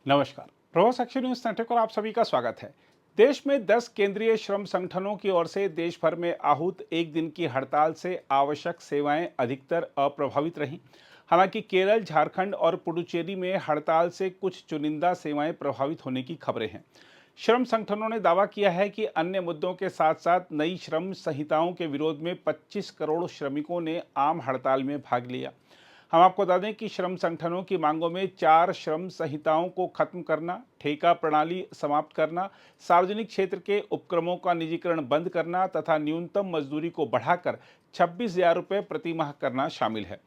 नमस्कार। प्रभात साक्षी news network पर आप सभी का स्वागत है। देश में 10 केंद्रीय श्रम संगठनों की ओर से देश भर में आहूत एक दिन की हड़ताल से आवश्यक सेवाएं अधिकतर अप्रभावित रहीं। हालांकि केरल, झारखंड और पुडुचेरी में हड़ताल से कुछ चुनिंदा सेवाएं प्रभावित होने की खबरें हैं। श्रम संगठनों ने दावा किया है कि अन्य मुद्दों के साथ साथ नई श्रम संहिताओं के विरोध में 25 करोड़ श्रमिकों ने आम हड़ताल में भाग लिया। हम आपको बता दें कि श्रम संगठनों की मांगों में 4 श्रम संहिताओं को खत्म करना, ठेका प्रणाली समाप्त करना, सार्वजनिक क्षेत्र के उपक्रमों का निजीकरण बंद करना तथा न्यूनतम मजदूरी को बढ़ाकर 26,000 रुपये प्रति माह करना शामिल है।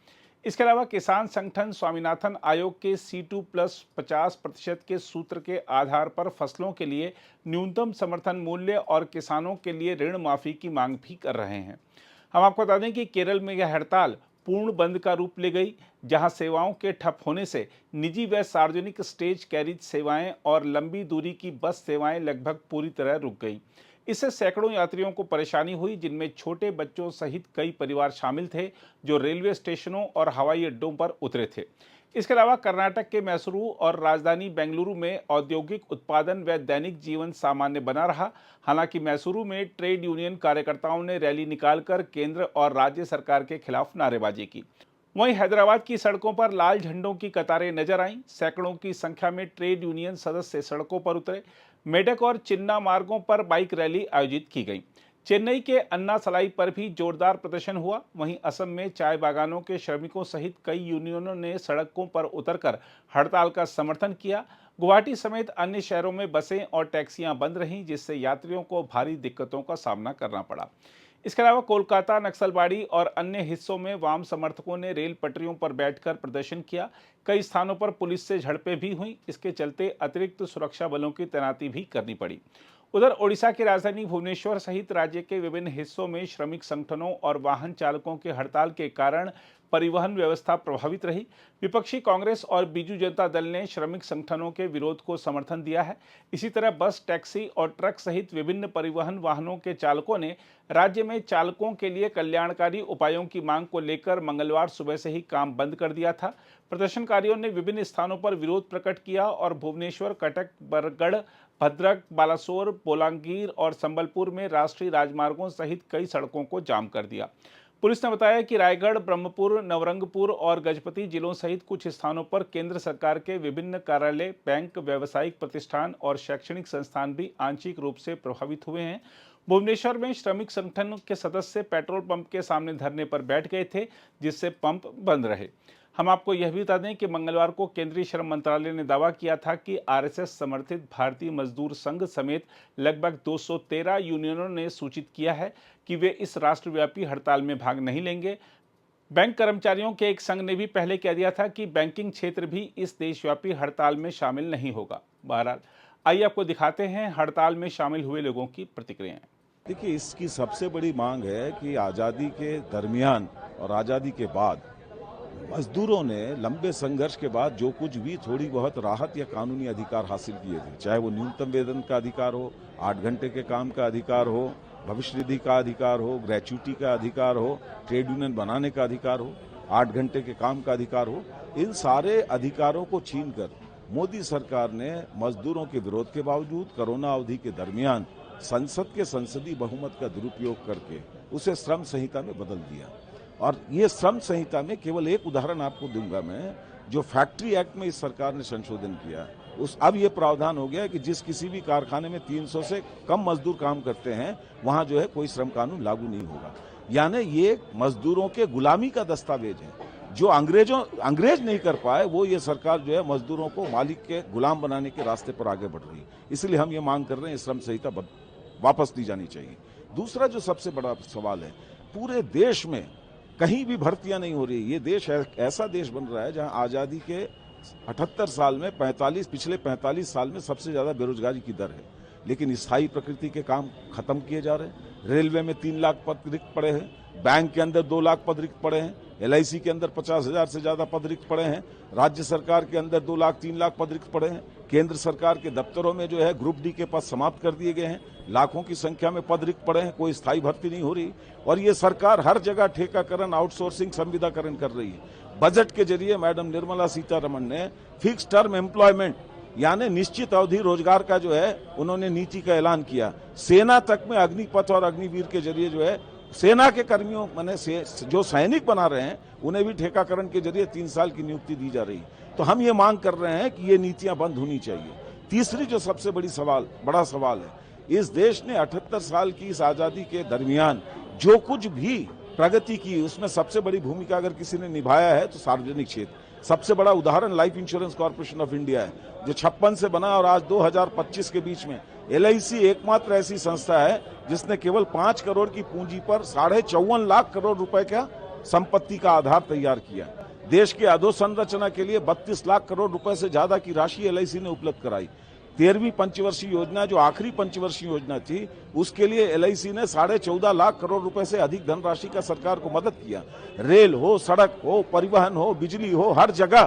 इसके अलावा किसान संगठन स्वामीनाथन आयोग के C2+50% के सूत्र के आधार पर फसलों के लिए न्यूनतम समर्थन मूल्य और किसानों के लिए ऋण माफी की मांग भी कर रहे हैं। हम आपको बता दें कि केरल में यह हड़ताल पूर्ण बंद का रूप ले गई, जहां सेवाओं के ठप होने से निजी व सार्वजनिक स्टेज कैरिज सेवाएं और लंबी दूरी की बस सेवाएं लगभग पूरी तरह रुक गई। इससे सैकड़ों यात्रियों को परेशानी हुई, जिनमें छोटे बच्चों सहित कई परिवार शामिल थे जो रेलवे स्टेशनों और हवाई अड्डों पर उतरे थे। इसके अलावा कर्नाटक के मैसूरू और राजधानी बेंगलुरु में औद्योगिक उत्पादन व दैनिक जीवन सामान्य बना रहा। हालांकि मैसूरू में ट्रेड यूनियन कार्यकर्ताओं ने रैली निकालकर केंद्र और राज्य सरकार के खिलाफ नारेबाजी की। वहीं हैदराबाद की सड़कों पर लाल झंडों की कतारें नजर आईं। सैकड़ों की संख्या में ट्रेड यूनियन सदस्य सड़कों पर उतरे। मेडक और चिन्ना मार्गों पर बाइक रैली आयोजित की गई। चेन्नई के अन्ना सलाई पर भी जोरदार प्रदर्शन हुआ। वहीं असम में चाय बागानों के श्रमिकों सहित कई यूनियनों ने सड़कों पर उतरकर हड़ताल का समर्थन किया। गुवाहाटी समेत अन्य शहरों में बसें और टैक्सियां बंद रहीं, जिससे यात्रियों को भारी दिक्कतों का सामना करना पड़ा। इसके अलावा कोलकाता, नक्सलबाड़ी और अन्य हिस्सों में वाम समर्थकों ने रेल पटरियों पर बैठकर प्रदर्शन किया। कई स्थानों पर पुलिस से झड़पें भी हुईं। इसके चलते अतिरिक्त सुरक्षा बलों की तैनाती भी करनी पड़ी। उधर ओडिशा की राजधानी भुवनेश्वर सहित राज्य के विभिन्न हिस्सों में श्रमिक संगठनों और वाहन चालकों के हड़ताल के कारण परिवहन व्यवस्था प्रभावित रही। विपक्षी कांग्रेस और बीजू जनता दल ने श्रमिक संगठनों के विरोध को समर्थन दिया है। इसी तरह बस, टैक्सी और ट्रक सहित विभिन्न परिवहन वाहनों के चालकों ने राज्य में चालकों के लिए कल्याणकारी उपायों की मांग को लेकर मंगलवार सुबह से ही काम बंद कर दिया था। प्रदर्शनकारियों ने विभिन्न स्थानों पर विरोध प्रकट किया और भुवनेश्वर, कटक, बरगढ़, भद्रक, बालासोर, बोलांगीर और संबलपुर में राष्ट्रीय राजमार्गों सहित कई सड़कों को जाम कर दिया। पुलिस ने बताया कि रायगढ़, ब्रह्मपुर, नवरंगपुर और गजपति जिलों सहित कुछ स्थानों पर केंद्र सरकार के विभिन्न कार्यालय, बैंक, व्यावसायिक प्रतिष्ठान और शैक्षणिक संस्थान भी आंशिक रूप से प्रभावित हुए हैं। भुवनेश्वर में श्रमिक संगठन के सदस्य पेट्रोल पंप के सामने धरने पर बैठ गए थे, जिससे पंप बंद रहे। हम आपको यह भी बता दें कि मंगलवार को केंद्रीय श्रम मंत्रालय ने दावा किया था कि आरएसएस समर्थित भारतीय मजदूर संघ समेत लगभग 213 यूनियनों ने सूचित किया है कि वे इस राष्ट्रव्यापी हड़ताल में भाग नहीं लेंगे। बैंक कर्मचारियों के एक संघ ने भी पहले कह दिया था कि बैंकिंग क्षेत्र भी इस देशव्यापी हड़ताल में शामिल नहीं होगा। बहरहाल, आइए आपको दिखाते हैं हड़ताल में शामिल हुए लोगों की प्रतिक्रियाएं। देखिए, इसकी सबसे बड़ी मांग है कि आज़ादी के दरमियान और आज़ादी के बाद मजदूरों ने लंबे संघर्ष के बाद जो कुछ भी थोड़ी बहुत राहत या कानूनी अधिकार हासिल किए थे, चाहे वो न्यूनतम वेतन का अधिकार हो, 8 घंटे के काम का अधिकार हो, भविष्य निधि का अधिकार हो, ग्रेच्युटी का अधिकार हो, ट्रेड यूनियन बनाने का अधिकार हो, 8 घंटे के काम का अधिकार हो, इन सारे अधिकारों को छीनकर मोदी सरकार ने मजदूरों के विरोध के बावजूद कोरोना अवधि के दरमियान संसद के संसदीय बहुमत का दुरुपयोग करके उसे श्रम संहिता में बदल दिया। और ये श्रम संहिता में केवल एक उदाहरण आपको दूंगा मैं, जो फैक्ट्री एक्ट में इस सरकार ने संशोधन किया, अब ये प्रावधान हो गया कि जिस किसी भी कारखाने में 300 से कम मजदूर काम करते हैं, वहां जो है कोई श्रम कानून लागू नहीं होगा। यानी ये मजदूरों के गुलामी का दस्तावेज है। जो अंग्रेज नहीं कर पाए, वो ये सरकार जो है मजदूरों को मालिक के गुलाम बनाने के रास्ते पर आगे बढ़ रही है। इसलिए हम ये मांग कर रहे हैं, श्रम संहिता वापस ली जानी चाहिए। दूसरा जो सबसे बड़ा सवाल है, पूरे देश में कहीं भी भर्तियां नहीं हो रही। ये देश ऐसा देश बन रहा है जहां आजादी के 78 साल में पिछले 45 साल में सबसे ज्यादा बेरोजगारी की दर है, लेकिन स्थायी प्रकृति के काम खत्म किए जा रहे हैं। रेलवे में 3 लाख पद रिक्त पड़े हैं, बैंक के अंदर 2 लाख पद रिक्त पड़े हैं, LIC के अंदर 50,000 से ज्यादा पद रिक्त पड़े हैं, राज्य सरकार के अंदर 2 लाख 3 लाख पद रिक्त पड़े हैं, केंद्र सरकार के दफ्तरों में जो है ग्रुप डी के पद समाप्त कर दिए गए हैं, लाखों की संख्या में पद रिक्त पड़े हैं, कोई स्थायी भर्ती नहीं हो रही। और ये सरकार हर जगह ठेकाकरण, आउटसोर्सिंग, संविदाकरण कर रही है। बजट के जरिए मैडम निर्मला सीतारमण ने फिक्स टर्म एम्प्लॉयमेंट यानी निश्चित अवधि रोजगार का जो है उन्होंने नीति का ऐलान किया। सेना तक में अग्निपथ और अग्निवीर के जरिए जो है सेना के कर्मियों माने जो सैनिक बना रहे हैं उन्हें भी ठेकाकरण के जरिए 3 साल की नियुक्ति दी जा रही है। तो हम ये मांग कर रहे हैं कि ये नीतियां बंद होनी चाहिए। तीसरी जो सबसे बड़ा सवाल है, इस देश ने 78 साल की इस आजादी के दरमियान जो कुछ भी प्रगति की उसमें सबसे बड़ी भूमिका अगर किसी ने निभाया है तो सार्वजनिक क्षेत्र। सबसे बड़ा उदाहरण life insurance corporation of India है जो 56 से बना और आज 2025 के बीच में LIC एकमात्र ऐसी संस्था है जिसने केवल 5 करोड़ की पूंजी पर 54.5 लाख करोड़ रुपए का संपत्ति का आधार तैयार किया। देश के अधोसंरचना के लिए 32 लाख करोड़ रुपए से ज्यादा की राशि LIC ने उपलब्ध कराई। 13वीं पंचवर्षीय योजना जो आखिरी पंचवर्षीय योजना थी उसके लिए LIC ने 14.5 लाख करोड़ रुपए से अधिक धनराशि का सरकार को मदद किया। रेल हो, सड़क हो, परिवहन हो, बिजली हो, हर जगह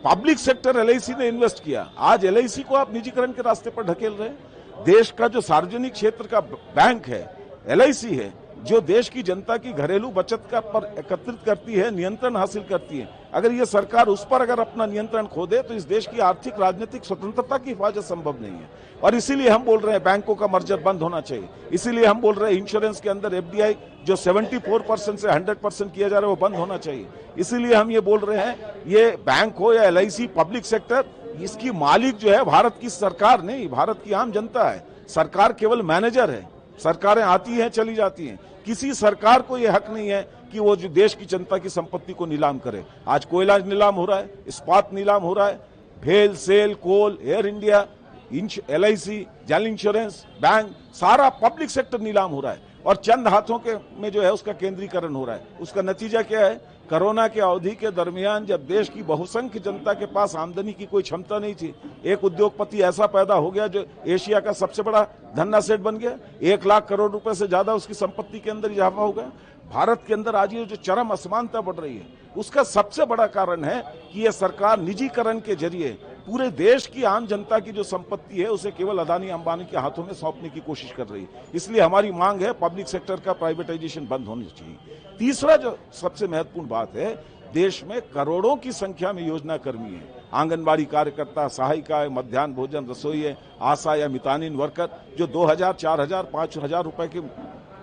पब्लिक सेक्टर LIC ने इन्वेस्ट किया। आज LIC को आप निजीकरण के रास्ते पर ढकेल रहे हैं। देश का जो सार्वजनिक क्षेत्र का बैंक है LIC है जो देश की जनता की घरेलू बचत का पर एकत्रित करती है, नियंत्रण हासिल करती है। अगर ये सरकार उस पर अगर अपना नियंत्रण खो दे तो इस देश की आर्थिक राजनीतिक स्वतंत्रता की हिफाजत संभव नहीं है। और इसीलिए हम बोल रहे हैं बैंकों का मर्जर बंद होना चाहिए। इसीलिए हम बोल रहे हैं इंश्योरेंस के अंदर FDI जो 74% से 100% किया जा रहा है वो बंद होना चाहिए। इसीलिए हम ये बोल रहे हैं ये बैंक हो या LIC पब्लिक सेक्टर, इसकी मालिक जो है भारत की सरकार नहीं, भारत की आम जनता है। सरकार केवल मैनेजर है। सरकारें आती हैं चली जाती हैं। किसी सरकार को यह हक नहीं है कि वो जो देश की जनता की संपत्ति को नीलाम करे। आज कोयला नीलाम हो रहा है, इस्पात नीलाम हो रहा है, भेल, सेल, कोल, एयर इंडिया, LIC, जल इंश्योरेंस, बैंक, सारा पब्लिक सेक्टर नीलाम हो रहा है और चंद हाथों के में जो है उसका केंद्रीकरण हो रहा है। उसका नतीजा क्या है? कोरोना के अवधि के दरमियान जब देश की बहुसंख्य जनता के पास आमदनी की कोई क्षमता नहीं थी, एक उद्योगपति ऐसा पैदा हो गया जो एशिया का सबसे बड़ा धन्ना सेठ बन गया। 1 लाख करोड़ रुपए से ज्यादा उसकी संपत्ति के अंदर इजाफा हो गया। भारत के अंदर आज ये जो चरम असमानता बढ़ रही है उसका सबसे बड़ा कारण है कि यह सरकार निजीकरण के जरिए पूरे देश की आम जनता की जो संपत्ति है उसे केवल अदानी अंबानी के हाथों में सौंपने की कोशिश कर रही है। इसलिए हमारी मांग है पब्लिक सेक्टर का प्राइवेटाइजेशन बंद होनी चाहिए। तीसरा जो सबसे महत्वपूर्ण बात है, देश में करोड़ों की संख्या में योजना कर्मी है, आंगनबाड़ी कार्यकर्ता, सहायिका है, मध्याह्न भोजन रसोई है, आशा या मितानिन वर्कर जो 2000, 4000, 5000 रुपए के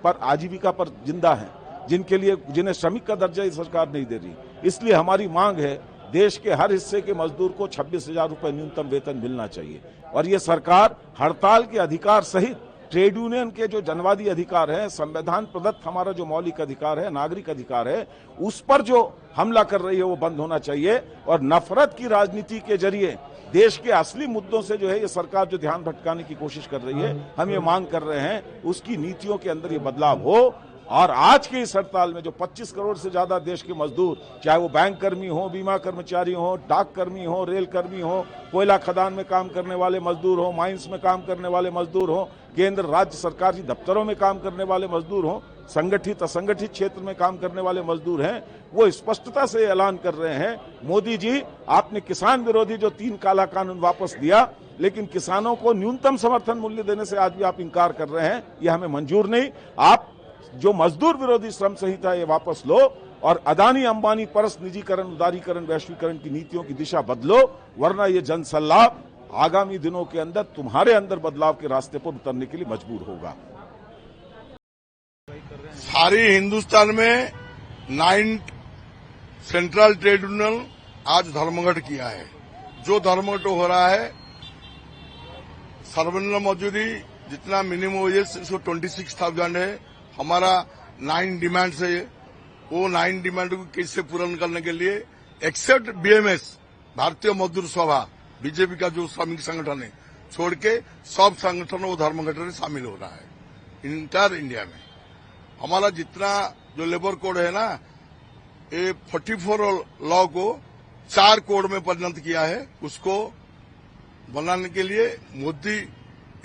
पर आजीविका पर जिंदा है, जिन्हें श्रमिक का दर्जा इस सरकार नहीं दे रही। इसलिए हमारी मांग है देश के हर हिस्से के मजदूर को 26,000 रुपए न्यूनतम वेतन मिलना चाहिए और ये सरकार हड़ताल के अधिकार सहित ट्रेड यूनियन के जो जनवादी अधिकार है, संविधान प्रदत्त हमारा जो मौलिक अधिकार है, नागरिक अधिकार है, उस पर जो हमला कर रही है वो बंद होना चाहिए। और नफरत की राजनीति के जरिए देश के असली मुद्दों से जो है ये सरकार जो ध्यान भटकाने की कोशिश कर रही है, हम ये मांग कर रहे हैं उसकी नीतियों के अंदर ये बदलाव हो। और आज के इस हड़ताल में जो 25 करोड़ से ज्यादा देश के मजदूर, चाहे वो बैंक कर्मी हो, बीमा कर्मचारी हो, डाक कर्मी हो, रेल कर्मी हो, कोयला खदान में काम करने वाले मजदूर हो, माइंस में काम करने वाले मजदूर हो, केंद्र राज्य सरकारी दफ्तरों में काम करने वाले मजदूर हो, संगठित असंगठित क्षेत्र में काम करने वाले मजदूर हैं, वो स्पष्टता से ऐलान कर रहे हैं मोदी जी आपने किसान विरोधी जो 3 काला कानून वापस दिया, लेकिन किसानों को न्यूनतम समर्थन मूल्य देने से आज भी आप इनकार कर रहे हैं, ये हमें मंजूर नहीं। आप जो मजदूर विरोधी श्रम संहिता ये वापस लो और अदानी अंबानी परस्त निजीकरण, उदारीकरण, वैश्वीकरण की नीतियों की दिशा बदलो, वरना ये जनसल्लाप आगामी दिनों के अंदर तुम्हारे अंदर बदलाव के रास्ते पर उतरने के लिए मजबूर होगा। सारी हिंदुस्तान में 9 सेंट्रल ट्रेड यूनियन आज धर्मघट किया है। जो धर्मघट हो रहा है, सर्वनिम्न मजदूरी जितना मिनिमम वेजेस 26,000 है, हमारा 9 डिमांड्स है, वो 9 डिमांड को कैसे पूर्ण करने के लिए एक्सेप्ट BMS भारतीय मजदूर सभा बीजेपी का जो श्रमिक संगठन है छोड़ के सब संगठन वो धर्मघट में शामिल हो रहा है इंटायर इंडिया में। हमारा जितना जो लेबर कोड है ना, ये 44 लॉ को 4 कोड में परिणत किया है। उसको बनाने के लिए मोदी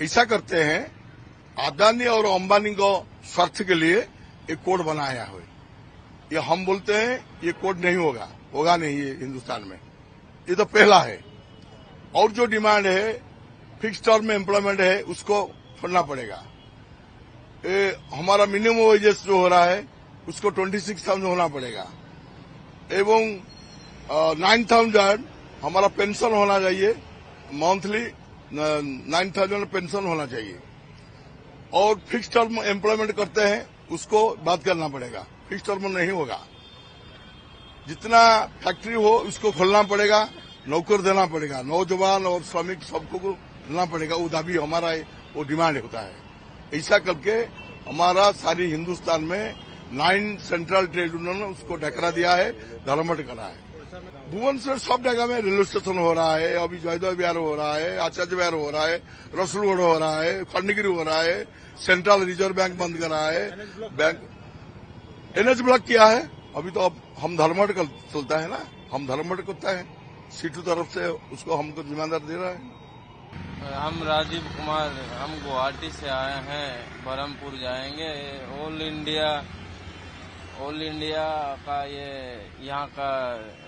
ऐसा करते हैं, अदानी और अंबानी को स्वार्थ के लिए एक कोड बनाया है। ये हम बोलते हैं ये कोड नहीं होगा नहीं ये हिंदुस्तान में, ये तो पहला है। और जो डिमांड है फिक्स टर्म में एम्प्लॉयमेंट है उसको छोड़ना पड़ेगा। हमारा मिनिमम वेजेस जो हो रहा है उसको 26,000 होना पड़ेगा एवं 9,000 हमारा पेंशन होना चाहिए मंथली 9,000 पेंशन होना चाहिए और फिक्स टर्म एम्प्लॉयमेंट करते हैं उसको बात करना पड़ेगा। फिक्स टर्म नहीं होगा, जितना फैक्ट्री हो उसको खोलना पड़ेगा, नौकर देना पड़ेगा, नौजवान और श्रमिक सबको देना पड़ेगा। वो दाबी हमारा वो डिमांड होता है। ऐसा करके हमारा सारी हिंदुस्तान में 9 सेंट्रल ट्रेड यूनियन उसको टकरा दिया है, धर्मघट करा है। भुवनेश्वर सब जगह में रेलवे स्टेशन हो रहा है, अभी जयदेव विहार हो रहा है, आचार्य विहार हो रहा है, रसुलगढ़ हो रहा है, खंडगिरी हो रहा है, सेंट्रल रिजर्व बैंक बंद करा है, बैंक एनएच ब्लॉक किया है। अभी तो अब हम धर्मघट चलता है ना, हम धर्मघट करता है, सीटू तरफ से उसको हमको जिम्मेदार दे रहा है। हम राजीव कुमार, हम गुवाहाटी से आए हैं, बरहमपुर जाएंगे। ऑल इंडिया का ये यहाँ का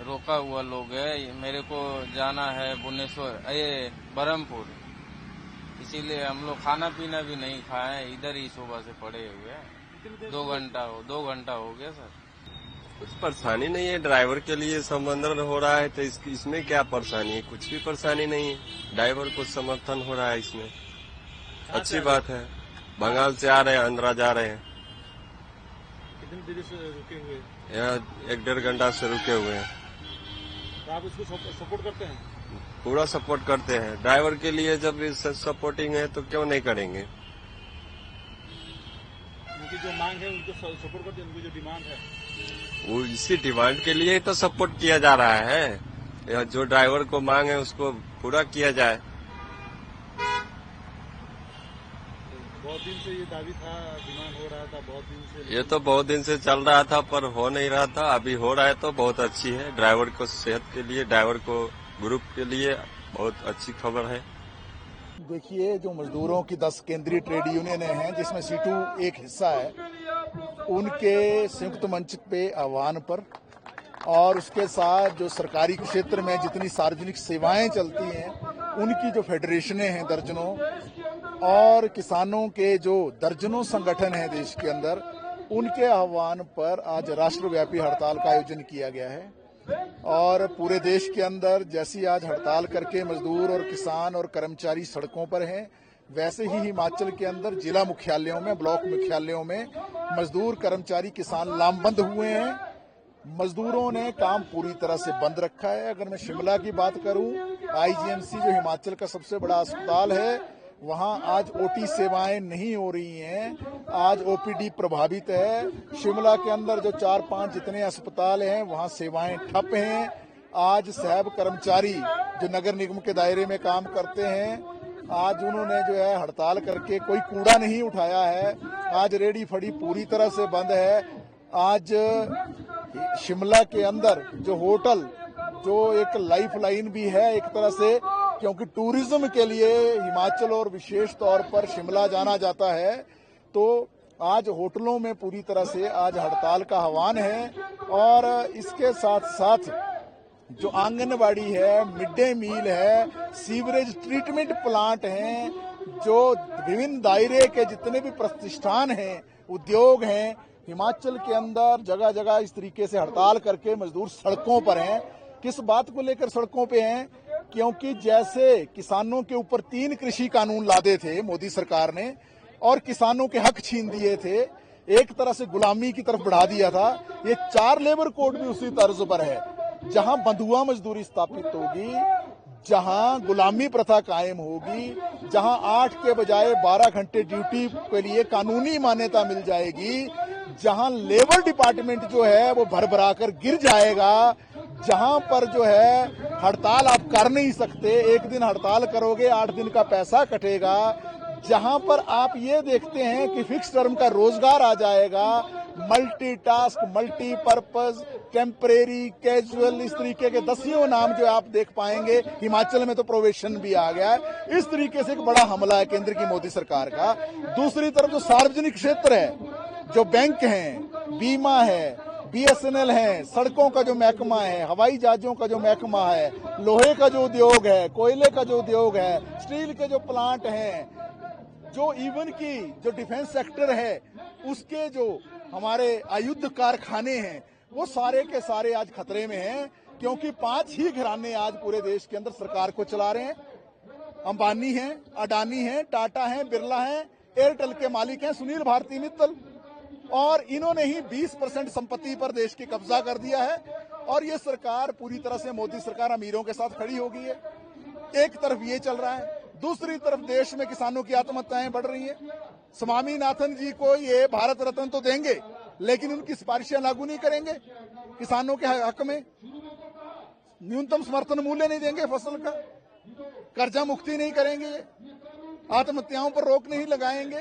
रोका हुआ लोग है। मेरे को जाना है भुवनेश्वर, ये बरहमपुर, इसीलिए हम लोग खाना पीना भी नहीं खाए, इधर ही सुबह से पड़े हुए हैं। 2 घंटा हो गया सर। कुछ परेशानी नहीं है, ड्राइवर के लिए समर्थन हो रहा है तो इसमें क्या परेशानी है? कुछ भी परेशानी नहीं है, ड्राइवर को समर्थन हो रहा है इसमें, अच्छी बात है। बंगाल से आ रहे हैं, आंध्रा जा रहे हैं। कितनी देर से रुके हुए? यहाँ 1-1.5 घंटा से रुके हुए हैं। तो आप इसको सपोर्ट करते हैं? पूरा सपोर्ट करते हैं। ड्राइवर के लिए जब सपोर्टिंग है तो क्यों नहीं करेंगे? उनकी जो मांग है उनको सपोर्ट करते हैं, उनकी जो डिमांड है वो इसी डिमांड के लिए तो सपोर्ट किया जा रहा है। जो ड्राइवर को मांग है उसको पूरा किया जाए। बहुत दिन से ये दावी था, डिमांड हो रहा था बहुत दिन से। ये तो बहुत दिन से चल रहा था पर हो नहीं रहा था, अभी हो रहा है तो बहुत अच्छी है। ड्राइवर को सेहत के लिए, ड्राइवर को ग्रुप के लिए बहुत अच्छी खबर है। देखिए, जो मजदूरों की 10 केंद्रीय ट्रेड यूनियन हैं जिसमें सीटू एक हिस्सा है, उनके संयुक्त मंच पे आह्वान पर और उसके साथ जो सरकारी क्षेत्र में जितनी सार्वजनिक सेवाएं चलती हैं उनकी जो फेडरेशनें हैं दर्जनों, और किसानों के जो दर्जनों संगठन हैं देश के अंदर, उनके आह्वान पर आज राष्ट्रव्यापी हड़ताल का आयोजन किया गया है। और पूरे देश के अंदर जैसी आज हड़ताल करके मजदूर और किसान और कर्मचारी सड़कों पर हैं, वैसे ही हिमाचल के अंदर जिला मुख्यालयों में, ब्लॉक मुख्यालयों में मजदूर, कर्मचारी, किसान लामबंद हुए हैं। मजदूरों ने काम पूरी तरह से बंद रखा है। अगर मैं शिमला की बात करूं, आईजीएमसी जो हिमाचल का सबसे बड़ा अस्पताल है, वहां आज ओटी सेवाएं नहीं हो रही हैं, आज ओपीडी प्रभावित है। शिमला के अंदर जो 4-5 जितने अस्पताल हैं वहां सेवाएं ठप हैं। आज साहब कर्मचारी जो नगर निगम के दायरे में काम करते हैं, आज उन्होंने जो है हड़ताल करके कोई कूड़ा नहीं उठाया है। आज रेडी फड़ी पूरी तरह से बंद है। आज शिमला के अंदर जो होटल, जो एक लाइफ लाइन भी है एक तरह से, क्योंकि टूरिज्म के लिए हिमाचल और विशेष तौर पर शिमला जाना जाता है, तो आज होटलों में पूरी तरह से आज हड़ताल का आह्वान है। और इसके साथ साथ जो आंगनबाड़ी है, मिड डे मील है, सीवरेज ट्रीटमेंट प्लांट हैं, जो विभिन्न दायरे के जितने भी प्रतिष्ठान हैं, उद्योग हैं, हिमाचल के अंदर जगह जगह इस तरीके से हड़ताल करके मजदूर सड़कों पर हैं। किस बात को लेकर सड़कों पे हैं? क्योंकि जैसे किसानों के ऊपर 3 कृषि कानून लादे थे मोदी सरकार ने और किसानों के हक छीन दिए थे, एक तरह से गुलामी की तरफ बढ़ा दिया था, ये 4 लेबर कोड भी उसी तर्ज पर है। जहां बंधुआ मजदूरी स्थापित होगी, जहां गुलामी प्रथा कायम होगी, जहां 8 के बजाय 12 घंटे ड्यूटी के लिए कानूनी मान्यता मिल जाएगी, जहां लेबर डिपार्टमेंट जो है वो भरभरा कर गिर जाएगा, जहां पर जो है हड़ताल आप कर नहीं सकते, एक दिन हड़ताल करोगे 8 दिन का पैसा कटेगा, जहां पर आप ये देखते हैं कि फिक्स टर्म का रोजगार आ जाएगा, मल्टीटास्क, मल्टीपर्पज, टेम्परेरी, कैजुअल, इस तरीके के 10 नाम जो आप देख पाएंगे। हिमाचल में तो प्रोवेशन भी आ गया है। इस तरीके से एक बड़ा हमला है केंद्र की मोदी सरकार का। दूसरी तरफ जो सार्वजनिक क्षेत्र है, जो बैंक हैं, बीमा है, बीएसएनएल है, सड़कों का जो महकमा है, हवाई जहाजों का जो महकमा है, लोहे का जो उद्योग है, कोयले का जो उद्योग है, स्टील के जो प्लांट हैं, जो इवन की जो डिफेंस सेक्टर है, उसके जो हमारे आयुध कारखाने हैं, वो सारे के सारे आज खतरे में हैं। क्योंकि 5 ही घराने आज पूरे देश के अंदर सरकार को चला रहे हैं। अंबानी हैं, अडानी हैं, टाटा हैं, बिरला हैं, एयरटेल के मालिक हैं सुनील भारती मित्तल, और इन्होंने ही 20% संपत्ति पर देश के कब्जा कर दिया है। और ये सरकार पूरी तरह से, मोदी सरकार अमीरों के साथ खड़ी हो गई है। एक तरफ ये चल रहा है, दूसरी तरफ देश में किसानों की आत्महत्याएं बढ़ रही हैं। स्वामीनाथन जी को ये भारत रत्न तो देंगे, लेकिन उनकी सिफारिशें लागू नहीं करेंगे किसानों के हक में। न्यूनतम समर्थन मूल्य नहीं देंगे फसल का, कर्जा मुक्ति नहीं करेंगे, आत्महत्याओं पर रोक नहीं लगाएंगे।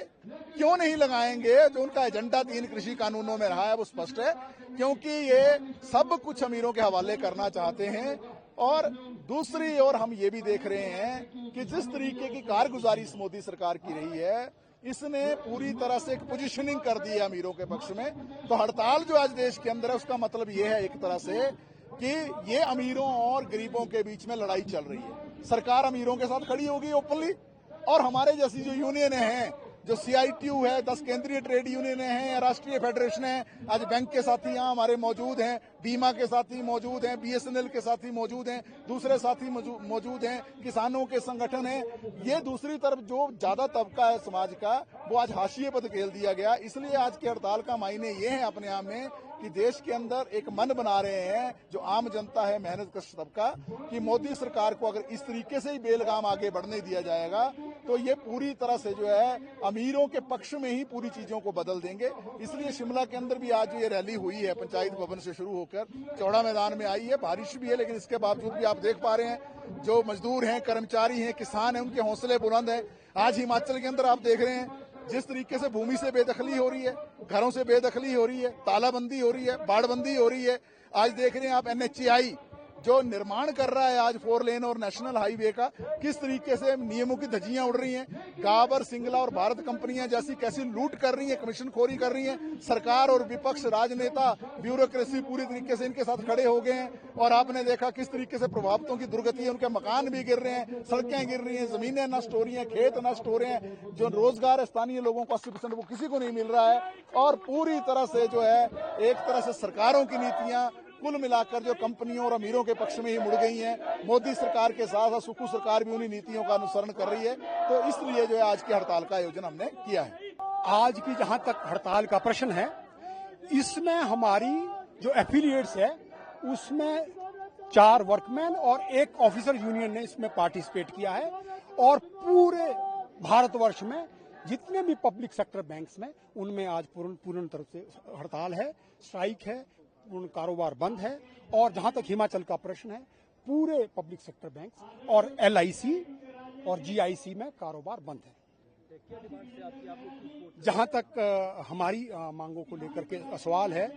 क्यों नहीं लगाएंगे? जो उनका एजेंडा 3 कृषि कानूनों में रहा है वो स्पष्ट है, क्योंकि ये सब कुछ अमीरों के हवाले करना चाहते हैं। और दूसरी ओर हम ये भी देख रहे हैं कि जिस तरीके की कारगुजारी इस मोदी सरकार की रही है, इसने पूरी तरह से एक पोजीशनिंग कर दी है अमीरों के पक्ष में। तो हड़ताल जो आज देश के अंदर है, उसका मतलब ये है एक तरह से कि ये अमीरों और गरीबों के बीच में लड़ाई चल रही है। सरकार अमीरों के साथ खड़ी होगी ओपनली, और हमारे जैसी जो यूनियन हैं, जो CITU है, 10 केंद्रीय ट्रेड यूनियन हैं, राष्ट्रीय फेडरेशन है, आज बैंक के साथी यहाँ हमारे मौजूद हैं, बीमा के साथी मौजूद हैं, BSNL के साथी मौजूद हैं, दूसरे साथी मौजूद हैं, किसानों के संगठन हैं। ये दूसरी तरफ जो ज्यादा तबका है समाज का, वो आज हाशिए पर धकेल दिया गया। इसलिए आज की हड़ताल का मायने ये है अपने आप में कि देश के अंदर एक मन बना रहे हैं जो आम जनता है, मेहनतकश तबका, कि मोदी सरकार को अगर इस तरीके से ही बेलगाम आगे बढ़ने दिया जाएगा तो ये पूरी तरह से जो है अमीरों के पक्ष में ही पूरी चीजों को बदल देंगे। इसलिए शिमला के अंदर भी आज ये रैली हुई है, पंचायत भवन से शुरू होकर चौड़ा मैदान में आई है। बारिश भी है, लेकिन इसके बावजूद भी आप देख पा रहे हैं जो मजदूर हैं, कर्मचारी हैं, किसान हैं, उनके हौसले बुलंद हैं। आज हिमाचल के अंदर आप देख रहे हैं जिस तरीके से भूमि से बेदखली हो रही है, घरों से बेदखली हो रही है, तालाबंदी हो रही है, बाड़बंदी हो रही है। आज देख रहे हैं आप NHAI जो निर्माण कर रहा है आज 4 लेन और नेशनल हाईवे का, किस तरीके से नियमों की धज्जियां उड़ रही हैं। गाबर, सिंगला और भारत कंपनियां जैसी कैसी लूट कर रही हैं, कमीशनखोरी कर रही हैं। सरकार और विपक्ष, राजनेता, ब्यूरोक्रेसी पूरी तरीके से इनके साथ खड़े हो गए हैं। और आपने देखा किस तरीके से प्रभावितों की दुर्गति है, उनके मकान भी गिर रहे हैं, सड़कें गिर रही हैं, जमीनें नष्ट हो रही हैं, खेत नष्ट हो रहे हैं। जो रोजगार है स्थानीय लोगों को 80% वो किसी को नहीं मिल रहा है। और पूरी तरह से जो है एक तरह से सरकारों की नीतियां कुल मिलाकर जो कंपनियों और अमीरों के पक्ष में ही मुड़ गई हैं। मोदी सरकार के साथ साथ सुक्खू सरकार भी उन्हीं नीतियों का अनुसरण कर रही है। तो इसलिए जो है आज की हड़ताल का आयोजन हमने किया है। आज की जहां तक हड़ताल का प्रश्न है, इसमें हमारी जो एफिलिएट्स है उसमें 4 वर्कमैन और 1 ऑफिसर यूनियन ने इसमें पार्टिसिपेट किया है। और पूरे भारतवर्ष में जितने भी पब्लिक सेक्टर बैंक्स में, उनमें आज पूर्ण तरह से हड़ताल है, स्ट्राइक है, पूर्ण कारोबार बंद है। और जहां तक हिमाचल का प्रश्न है, पूरे पब्लिक सेक्टर बैंक्स और LIC और GIC में कारोबार बंद है। जहां तक हमारी मांगों को लेकर के सवाल है,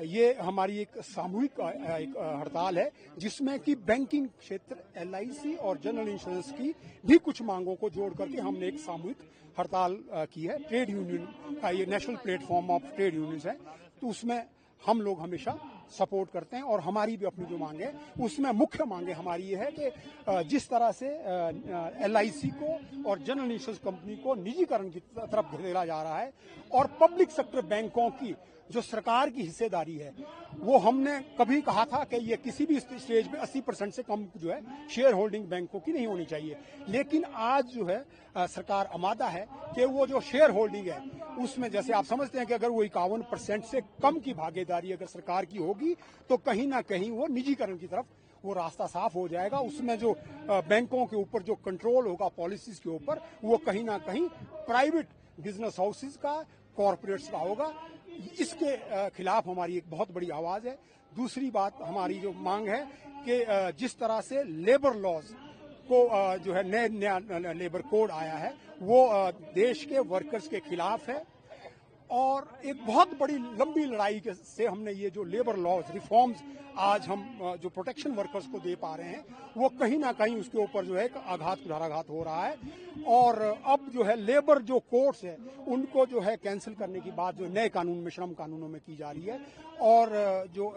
ये हमारी एक सामूहिक एक हड़ताल है जिसमें कि बैंकिंग क्षेत्र, LIC और जनरल इंश्योरेंस की भी कुछ मांगों को जोड़ करके हमने एक सामूहिक हड़ताल की है। ट्रेड यूनियन का ये national platform of trade unions है, तो उसमें हम लोग हमेशा सपोर्ट करते हैं। और हमारी भी अपनी जो मांग है उसमें मुख्य मांगे हमारी ये है कि जिस तरह से LIC को और जनरल इंश्योरेंस कंपनी को निजीकरण की तरफ धकेला जा रहा है, और पब्लिक सेक्टर बैंकों की जो सरकार की हिस्सेदारी है, वो हमने कभी कहा था कि ये किसी भी स्टेज पे 80% से कम जो है शेयर होल्डिंग बैंकों की नहीं होनी चाहिए। लेकिन आज जो है सरकार आमादा है कि वो जो शेयर होल्डिंग है उसमें, जैसे आप समझते हैं कि अगर वो 51% से कम की भागीदारी अगर सरकार की होगी तो कहीं ना कहीं वो निजीकरण की तरफ वो रास्ता साफ हो जाएगा। उसमें जो बैंकों के ऊपर जो कंट्रोल होगा पॉलिसीज के ऊपर, वो कहीं ना कहीं प्राइवेट बिजनेस हाउसेज का, कॉरपोरेट्स का होगा। इसके खिलाफ हमारी एक बहुत बड़ी आवाज है। दूसरी बात हमारी जो मांग है कि जिस तरह से लेबर लॉज को जो है नया लेबर कोड आया है, वो देश के वर्कर्स के खिलाफ है। और एक बहुत बड़ी लंबी लड़ाई से हमने ये जो लेबर लॉज रिफॉर्म्स आज हम जो प्रोटेक्शन वर्कर्स को दे पा रहे हैं, वो कहीं ना कहीं उसके ऊपर जो है आघात कुठाराघात हो रहा है। और अब जो है लेबर जो कोर्ट्स है उनको जो है कैंसिल करने की बात जो नए कानून में, श्रम कानूनों में की जा रही है। और जो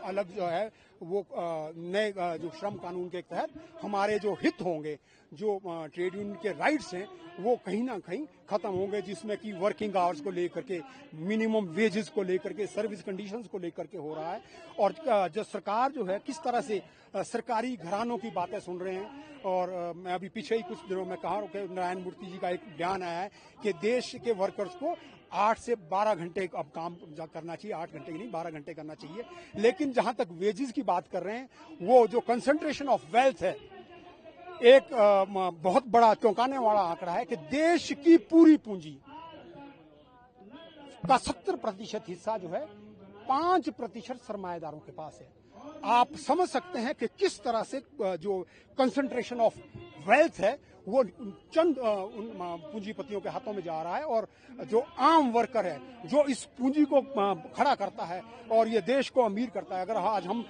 अलग जो है वो नए जो श्रम कानून के तहत हमारे जो हित होंगे, जो ट्रेड यूनियन के राइट्स हैं वो कहीं ना कहीं खत्म होंगे, जिसमें कि वर्किंग आवर्स को लेकर के, मिनिमम वेजेस को लेकर के, सर्विस कंडीशंस को लेकर के हो रहा है। और जो सरकार जो है किस तरह से सरकारी घरानों की बातें सुन रहे हैं। और मैं अभी पीछे ही कुछ दिनों में कहा कि नारायण मूर्ति जी का एक बयान आया है कि देश के वर्कर्स को 8 से 12 घंटे अब काम करना चाहिए, 8 घंटे की नहीं 12 घंटे करना चाहिए। लेकिन जहां तक वेजेस की बात कर रहे हैं, वो जो कंसंट्रेशन ऑफ वेल्थ है, एक बहुत बड़ा चौंकाने वाला आंकड़ा है कि देश की पूरी पूंजी का 70% हिस्सा जो है 5% सरमाएदारों के पास है। आप समझ सकते हैं कि किस तरह से जो कंसंट्रेशन ऑफ वेल्थ है वो चंद पूंजीपतियों के हाथों में जा रहा है, और जो आम वर्कर है जो इस पूंजी को खड़ा करता है और ये देश को अमीर करता है। अगर आज हम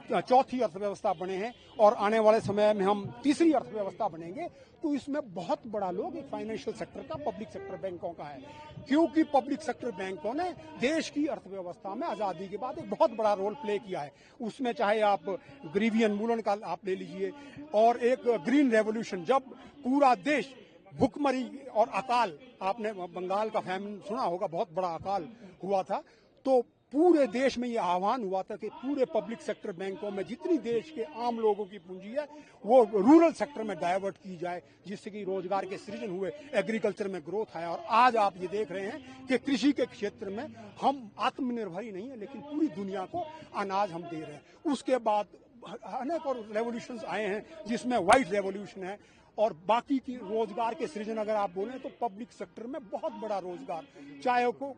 चौथी अर्थव्यवस्था बने हैं और आने वाले समय में हम तीसरी अर्थव्यवस्था बनेंगे, तो इसमें बहुत बड़ा लोग एक फाइनेंशियल सेक्टर का, पब्लिक सेक्टर बैंकों का है, क्योंकि पब्लिक सेक्टर बैंकों ने देश की अर्थव्यवस्था में आजादी के बाद एक बहुत बड़ा रोल प्ले किया है। उसमें चाहे आप गरीबी उन्मूलन का आप ले लीजिए, और एक ग्रीन रेवोल्यूशन, जब पूरा देश भुखमरी और अकाल, आपने बंगाल का फैमिन सुना होगा, बहुत बड़ा अकाल हुआ था, तो पूरे देश में ये आह्वान हुआ था कि पूरे पब्लिक सेक्टर बैंकों में जितनी देश के आम लोगों की पूंजी है वो रूरल सेक्टर में डाइवर्ट की जाए, जिससे कि रोजगार के सृजन हुए, एग्रीकल्चर में ग्रोथ आया। और आज आप ये देख रहे हैं कि कृषि के क्षेत्र में हम आत्मनिर्भर ही नहीं है, लेकिन पूरी दुनिया को अनाज हम दे रहे हैं। उसके बाद अनेक और रेवोल्यूशंस आए हैं, जिसमें व्हाइट रेवोल्यूशन है, और बाकी की रोजगार के सृजन अगर आप बोलें तो पब्लिक सेक्टर में बहुत बड़ा रोजगार, चाहे को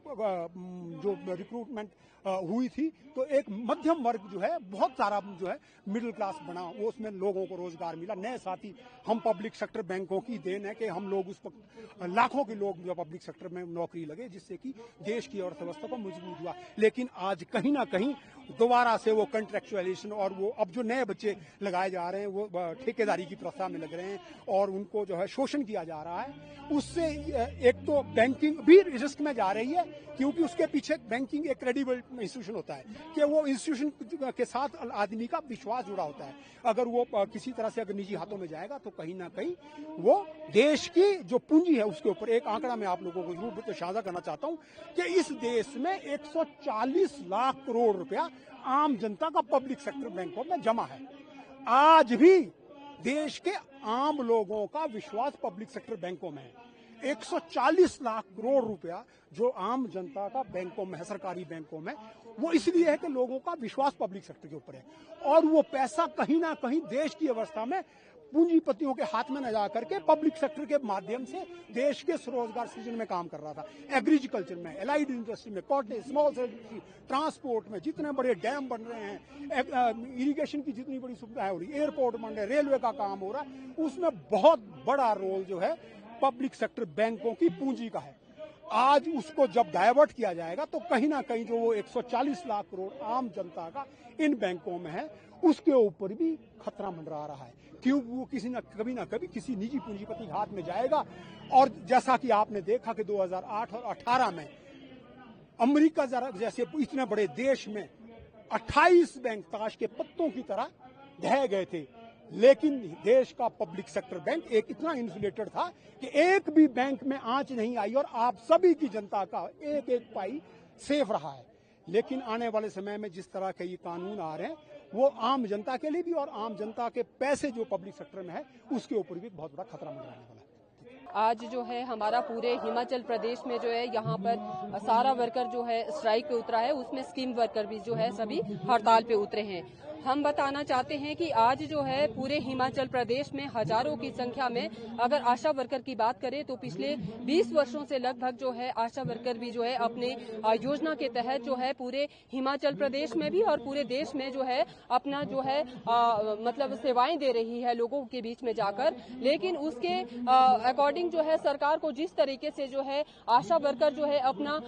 जो रिक्रूटमेंट हुई थी तो एक मध्यम वर्ग जो है, बहुत सारा जो है मिडिल क्लास बना, वो उसमें लोगों को रोजगार मिला, नए साथी। हम पब्लिक सेक्टर बैंकों की देन है कि हम लोग उस पर लाखों के लोग जो पब्लिक सेक्टर में नौकरी लगे, जिससे कि देश की अर्थव्यवस्था को मजबूत हुआ। लेकिन आज कहीं ना कहीं दोबारा से वो कंट्रेक्चुअलाइजेशन और वो अब जो नए बच्चे लगाए जा रहे हैं वो ठेकेदारी की प्रथा में लग रहे हैं और उनको जो है शोषण किया जा रहा है। उससे एक तो बैंकिंग भी रिस्क में जा रही है, क्योंकि उसके पीछे बैंकिंग एक क्रेडिबल इंस्टीट्यूशन होता है कि वो इंस्टीट्यूशन के साथ आदमी का विश्वास जुड़ा होता है। अगर वो किसी तरह से अगर निजी हाथों में जाएगा तो कहीं ना कहीं वो देश की जो पूंजी है उसके ऊपर। एक आंकड़ा मैं आप लोगों को जरूर साझा करना चाहता हूं कि इस देश में 140 लाख करोड़ रुपया आम जनता का पब्लिक सेक्टर बैंकों में जमा है। आज भी देश के आम लोगों का विश्वास पब्लिक सेक्टर बैंकों में है। 140 लाख करोड़ रुपया जो आम जनता का बैंकों में है, सरकारी बैंकों में, वो इसलिए है कि लोगों का विश्वास पब्लिक सेक्टर के ऊपर है, और वो पैसा कहीं ना कहीं देश की अवस्था में पूंजीपतियों के हाथ में न जा करके पब्लिक सेक्टर के माध्यम से देश के स्वरोजगार सृजन में काम कर रहा था। एग्रीकल्चर में, एलाइड इंडस्ट्री में, कॉटेज, स्मॉल इंडस्ट्री, ट्रांसपोर्ट में जितने बड़े डैम बन रहे हैं, इरिगेशन की जितनी बड़ी सुविधाएं हो रही, एयरपोर्ट बन रहे, रेलवे का काम हो रहा है, उसमें बहुत बड़ा रोल जो है पब्लिक सेक्टर बैंकों की पूंजी का है। आज उसको जब डाइवर्ट किया जाएगा तो कहीं ना कहीं जो वो 140 लाख करोड़ आम जनता का इन बैंकों में है, उसके ऊपर भी खतरा मंडरा रहा है, क्यों वो कभी ना कभी किसी निजी पूंजीपति के हाथ में जाएगा। और जैसा कि आपने देखा कि 2008 और 18 में अमेरिका जैसे इतने बड़े देश में 28 बैंक ताश के पत्तों की तरह ढह गए थे, लेकिन देश का पब्लिक सेक्टर बैंक एक इतना इंसुलेटेड था कि एक भी बैंक में आंच नहीं आई और आप सभी की जनता का एक एक पाई सेफ रहा है। लेकिन आने वाले समय में जिस तरह के ये कानून आ रहे हैं, वो आम जनता के लिए भी और आम जनता के पैसे जो पब्लिक सेक्टर में है उसके ऊपर भी बहुत बड़ा खतरा मंडराने वाला है। आज जो है हमारा पूरे हिमाचल प्रदेश में जो है यहाँ पर सारा वर्कर जो है स्ट्राइक पे उतरा है, उसमें स्कीम वर्कर भी जो है सभी हड़ताल पे उतरे हैं। हम बताना चाहते हैं कि आज जो है पूरे हिमाचल प्रदेश में हजारों की संख्या में, अगर आशा वर्कर की बात करें तो पिछले 20 वर्षों से लगभग जो है आशा वर्कर भी जो है अपने योजना के तहत जो है पूरे हिमाचल प्रदेश में भी और पूरे देश में जो है अपना जो है मतलब सेवाएं दे रही है लोगों के बीच में जाकर। लेकिन उसके अकॉर्डिंग जो है सरकार को जिस तरीके से जो है आशा वर्कर जो है अपना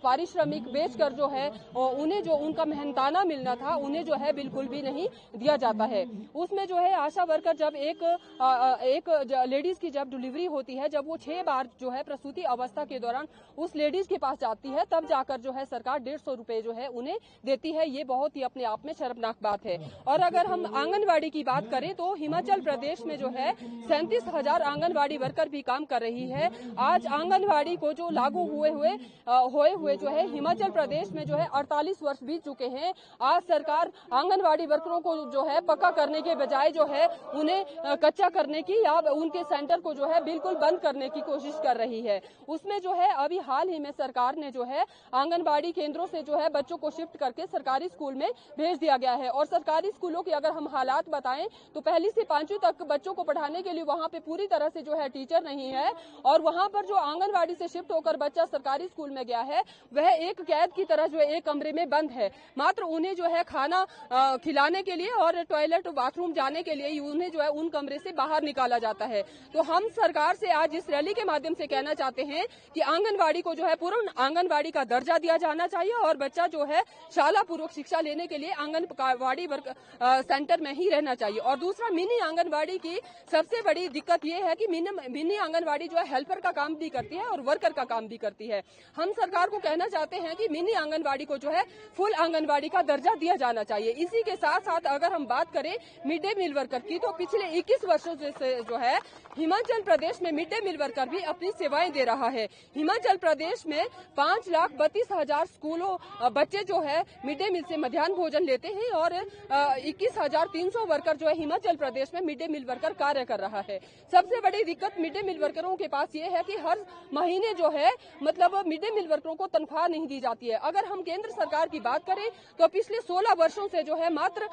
पारिश्रमिक बेचकर जो है उन्हें जो उनका मेहनताना मिलना था उन्हें जो है बिल्कुल बिल्कुल भी नहीं दिया जाता है। उसमें जो है आशा वर्कर जब एक लेडीज की जब डिलीवरी होती है, जब वो 6 बार जो है प्रसूति अवस्था के दौरान उस लेडीज के पास जाती है, तब जाकर जो है सरकार 150 रुपए जो है उन्हें देती है। ये बहुत ही अपने आप में शर्मनाक बात है। और अगर हम आंगनबाड़ी की बात करें तो हिमाचल प्रदेश में जो है 37,000 आंगनबाड़ी वर्कर भी काम कर रही है। आज आंगनबाड़ी को जो लागू हुए जो है हिमाचल प्रदेश में जो है 48 वर्ष बीत चुके हैं। आज सरकार आंगनबाड़ी वर्करों को जो है पक्का करने के बजाय जो है उन्हें कच्चा करने की या उनके सेंटर को जो है बिल्कुल बंद करने की कोशिश कर रही है। उसमें जो है अभी हाल ही में सरकार ने जो है आंगनबाड़ी केंद्रों से जो है बच्चों को शिफ्ट करके सरकारी स्कूल में भेज दिया गया है। और सरकारी स्कूलों के अगर हम हालात बताएं तो 1 से 5वीं तक बच्चों को पढ़ाने के लिए वहां पे पूरी तरह से जो है टीचर नहीं है। और वहां पर जो आंगनबाड़ी से शिफ्ट होकर बच्चा सरकारी स्कूल में गया है वह एक कैद की तरह जो है एक कमरे में बंद है। मात्र उन्हें जो है खाना खिलाने के लिए और टॉयलेट बाथरूम जाने के लिए उन्हें जो है उन कमरे से बाहर निकाला जाता है। तो हम सरकार से आज इस रैली के माध्यम से कहना चाहते हैं कि आंगनबाड़ी को जो है पूर्ण आंगनबाड़ी का दर्जा दिया जाना चाहिए और बच्चा जो है शाला पूर्वक शिक्षा लेने के लिए आंगनबाड़ी सेंटर में ही रहना चाहिए। और दूसरा, मिनी आंगनबाड़ी की सबसे बड़ी दिक्कत ये है कि मिनी आंगनबाड़ी जो है हेल्पर का काम भी करती है और वर्कर का काम भी करती है। हम सरकार को कहना चाहते हैं कि मिनी आंगनबाड़ी को जो है फुल आंगनबाड़ी का दर्जा दिया जाना चाहिए। इसी के साथ साथ अगर हम बात करें मिड डे मील वर्कर की तो पिछले 21 वर्षों से जो है हिमाचल प्रदेश में मिड डे मील वर्कर भी अपनी सेवाएं दे रहा है। हिमाचल प्रदेश में 5,32,000 स्कूलों बच्चे जो है मिड डे मील से मध्याह्न भोजन लेते हैं और 21,300 वर्कर जो है हिमाचल प्रदेश में मिड डे मील वर्कर कार्य कर रहा है। सबसे बड़ी दिक्कत मिड डे मील वर्करों के पास ये है कि हर महीने जो है मतलब मिड डे मील वर्करों को तनख्वाह नहीं दी जाती है। अगर हम केंद्र सरकार की बात करें तो पिछले 16 वर्षों से जो है मात्र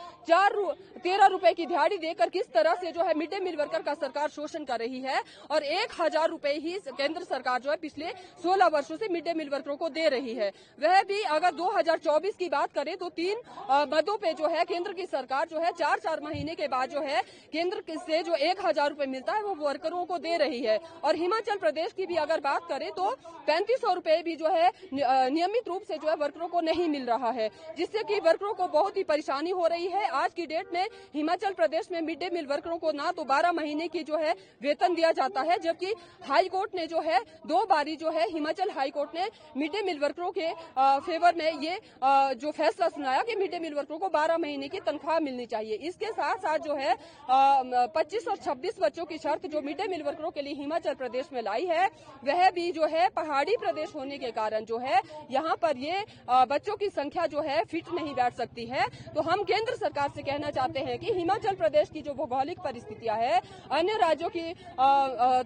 13 रुपए की दिहाड़ी देकर किस तरह से जो है मिड डे मील वर्कर का सरकार शोषण कर रही है और 1,000 रुपए ही केंद्र सरकार जो है पिछले 16 वर्षों से मिड डे मील वर्करों को दे रही है। वह भी अगर 2024 की बात करें तो 3 मदों पे जो है केंद्र की सरकार जो है 4 महीने के बाद जो है केंद्र से जो 1,000 रुपए मिलता है वो वर्करों को दे रही है। और हिमाचल प्रदेश की भी अगर बात करें तो 3500 रुपए भी जो है नियमित रूप से जो है वर्करों को नहीं मिल रहा है, जिससे कि वर्करों को बहुत ही परेशानी हो रही है। आज की डेट में हिमाचल प्रदेश में मिड डे मील वर्करों को ना तो 12 महीने की जो है वेतन दिया जाता है, जबकि हाई कोर्ट ने जो है 2 बारी जो है हिमाचल हाई कोर्ट ने मिड डे मील वर्करों के फेवर में ये जो फैसला सुनाया कि मिड डे मील वर्करों को 12 महीने की तनख्वाह मिलनी चाहिए। इसके साथ साथ जो है 25 और 26 बच्चों की शर्त जो मिड डे मील वर्करों के लिए हिमाचल प्रदेश में लाई है वह भी जो है पहाड़ी प्रदेश होने के कारण जो है यहाँ पर ये बच्चों की संख्या जो है फिट नहीं बैठ सकती है। तो हम केंद्र सरकार से कहना चाहते हैं कि हिमाचल प्रदेश की जो भौगोलिक परिस्थितियां है अन्य राज्यों की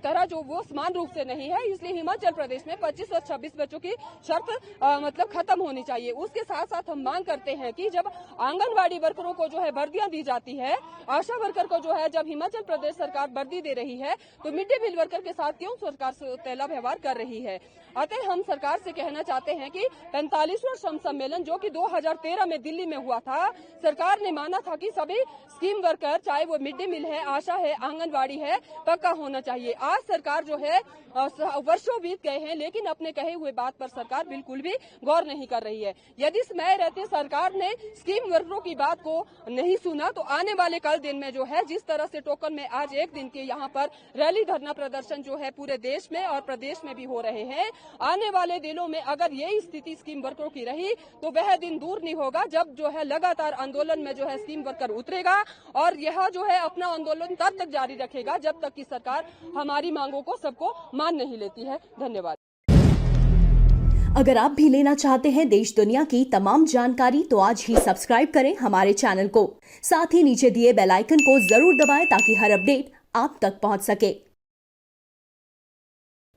तरह जो वो समान रूप से नहीं है, इसलिए हिमाचल प्रदेश में 25 और 26 बच्चों की शर्त मतलब खत्म होनी चाहिए। उसके साथ साथ हम मांग करते हैं कि जब आंगनबाड़ी वर्करों को जो है वर्दियां दी जाती है, आशा वर्कर को जो है जब हिमाचल प्रदेश सरकार वर्दी दे रही है तो मिड डे मील वर्कर के साथ क्यों सरकार सौतेला व्यवहार कर रही है। अतः हम सरकार से कहना चाहते हैं कि 45वां श्रम सम्मेलन जो कि 2013 में दिल्ली में हुआ था, सरकार ने माना था कि सभी स्कीम वर्कर चाहे वो मिड डे मील है, आशा है, आंगनबाड़ी है, पक्का होना चाहिए। आज सरकार जो है वर्षों बीत गए हैं लेकिन अपने कहे हुए बात पर सरकार बिल्कुल भी गौर नहीं कर रही है। यदि समय रहते सरकार ने स्कीम वर्करों की बात को नहीं सुना तो आने वाले कल दिन में जो है जिस तरह से टोकन में आज एक दिन के यहाँ पर रैली धरना प्रदर्शन जो है पूरे देश में और प्रदेश में भी हो रहे हैं, आने वाले दिनों में अगर यही स्थिति स्कीम वर्करों की रही तो वह दिन दूर नहीं होगा जब जो है लगातार आंदोलन में जो है स्कीम वर्कर उतरेगा और यह जो है अपना आंदोलन तब तक जारी रखेगा जब तक कि सरकार हमारी मांगों को सबको मान नहीं लेती है। धन्यवाद। अगर आप भी लेना चाहते हैं देश दुनिया की तमाम जानकारी तो आज ही सब्सक्राइब करें हमारे चैनल को। साथ ही नीचे दिए बेल आइकन को जरूर दबाएं ताकि हर अपडेट आप तक पहुंच सके।